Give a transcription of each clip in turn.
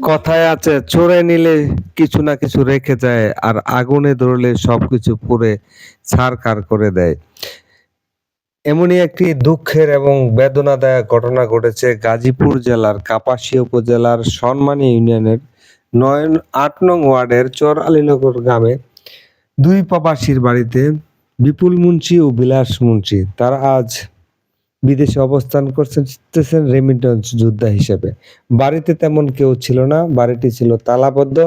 কথায় আছে চোরে নিলে কিছু না কিছু রেখে যায় আর আগুনে ধরলে সবকিছু পুড়ে ছারখার করে দেয়। এমনই একটি দুঃখের এবং বেদনাদায়ক ঘটনা ঘটেছে গাজীপুর জেলার কাপাসিয়া উপজেলার সনমানী ইউনিয়নের ৮ নং ওয়ার্ডের চর আলীনগর গ্রামে দুই প্রবাসীর বাড়িতে বিপুল মুন্সি ও বিলাস মুন্সি। তারা আজ বিদেশে অবস্থান করতেছেন রেমিটেন্স যোদ্ধা হিসেবে। বাড়িতে তেমন কেউ ছিল না, বাড়িটি ছিল তালাবদ্ধ।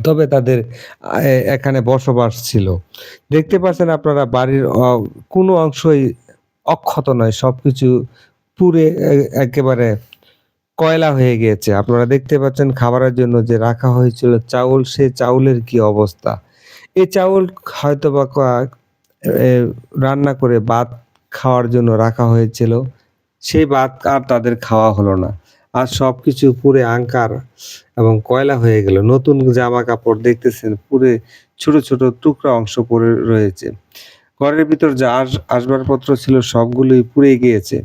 তবে তাদের এখানে বসবাস ছিল। দেখতে পাচ্ছেন আপনারা বাড়ির কোনো অংশই অক্ষত নয়, সবকিছু পুড়ে একেবারে কয়লা হয়ে গিয়েছে। আপনারা দেখতে পাচ্ছেন খাবারের জন্য যে রাখা হয়েছিল চাউল, সে চাউলের কি অবস্থা। এই চাউল হয়তোবা রান্না করে ভাত খাওয়ার জন্য রাখা হয়েছিল, সেই ভাত আর তাদের খাওয়া হলো না। আর সবকিছু পুড়ে আঙ্কার এবং কয়লা হয়ে গেল। নতুন জামা কাপড় দেখতেছেন পুড়ে ছোট ছোট টুকরা অংশ পড়ে রয়েছে। ঘরের ভিতর যা আসবাবপত্র ছিল সবগুলোই পুড়ে গিয়েছে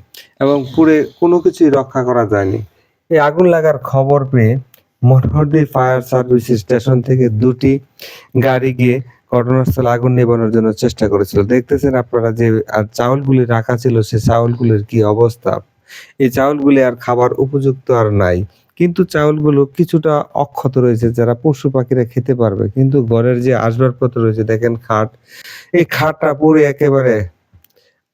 এবং পুড়ে কোনো কিছুই রক্ষা করা যায়নি। এই আগুন লাগার খবর পেয়ে মনোহরদী ফায়ার সার্ভিস স্টেশন থেকে ২টি গাড়ি গিয়ে ঘটনাস্থলে আগুন নেভানোর জন্য চেষ্টা করেছিল। দেখতেছেন আপনারা যে চাউলগুলি রাখা ছিল সে চাউলগুলির কি অবস্থা। এই চাউলগুলি আর খাবার উপযুক্ত আর নাই। কিন্তু চাউলগুলো কিছুটা অক্ষত রয়েছে, যারা পশু পাখিরা খেতে পারবে। কিন্তু ঘরের যে আসবাবপত্র রয়েছে দেখেন খাট, এই খাটটা পুরো একেবারে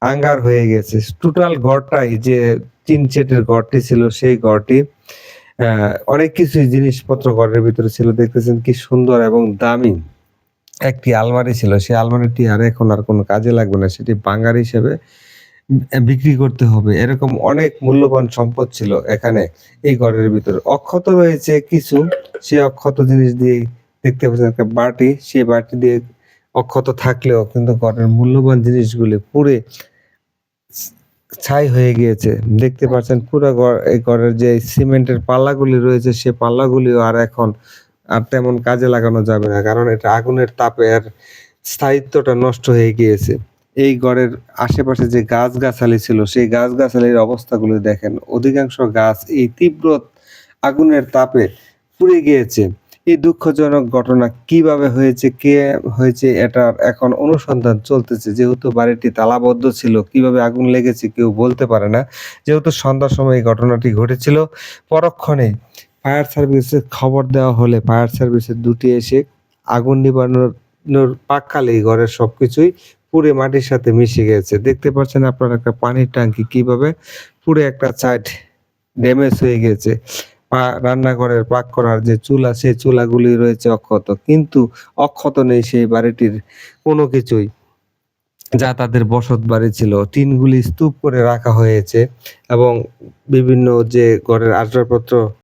আঙ্গার হয়ে গেছে। টোটাল ঘরটাই যে টিন শেডের ঘরটি ছিল সেই ঘরটি অনেক কিছুই জিনিসপত্র ঘরের ভিতরে ছিল। দেখতেছেন কি সুন্দর এবং দামি একটি আলমারি ছিল। সেই আলমারিটি আর এখন আর কোনো কাজে লাগবে না। সেটি ভাঙার হিসেবে বিক্রি করতে হবে। এরকম অনেক মূল্যবান সম্পদ ছিল এখানে এই ঘরের ভিতরে। অক্ষত রয়েছে কিছু, সেই অক্ষত জিনিস দিয়েই দেখতে পাচ্ছেন একটা বাটি, সেই বাটি দিয়ে অক্ষত থাকলেও কিন্তু ঘরের মূল্যবান জিনিসগুলি পুড়ে ছাই হয়ে গিয়েছে। দেখতে পাচ্ছেন পুরা ঘর, এই ঘরের যে সিমেন্টের পাল্লাগুলি রয়েছে সে পাল্লাগুলিও আর এখন আর তেমন কাজে লাগানো যাবে না। কারণ এটা আগুনের তাপে এর স্থায়িত্বটা নষ্ট হয়ে গিয়েছে। এই ঘরের আশেপাশে যে গাছ-গাছালি ছিল সেই গাছ-গাছালির অবস্থাগুলো দেখেন। অধিকাংশ গাছ এই তীব্র আগুনের তাপে পুড়ে গিয়েছে। এই দুঃখজনক ঘটনা কিভাবে হয়েছে, কে হয়েছে এটার এখন অনুসন্ধান চলতেছে। যেহেতু বাড়িটি তালাবদ্ধ ছিল, কিভাবে আগুন লেগেছে কেউ বলতে পারে না। যেহেতু সন্ধ্যার সময় এই ঘটনাটি ঘটেছিল, পরক্ষণেই ফায়ার সার্ভিসে খবর দেওয়া হলে ফায়ার সার্ভিসের ২টি এসে আগুন নিবানোর পাককালেই ঘরের সবকিছুই পুড়ে মাটির সাথে মিশে গেছে। দেখতে পাচ্ছেন আপনারা একটা পানির ট্যাঙ্কি কিভাবে পুরো একটা সাইড ড্যামেজ হয়ে গেছে। রান্নাঘরের পাক করার যে চুলা, সেই চুলাগুলি রয়েছে অক্ষত। কিন্তু অক্ষত নেই সেই বাড়িটির কোনো কিছুই, যা তাদের বসত বাড়ি ছিল। টিনগুলি স্তূপ করে রাখা হয়েছে এবং বিভিন্ন যে ঘরের আসবাবপত্র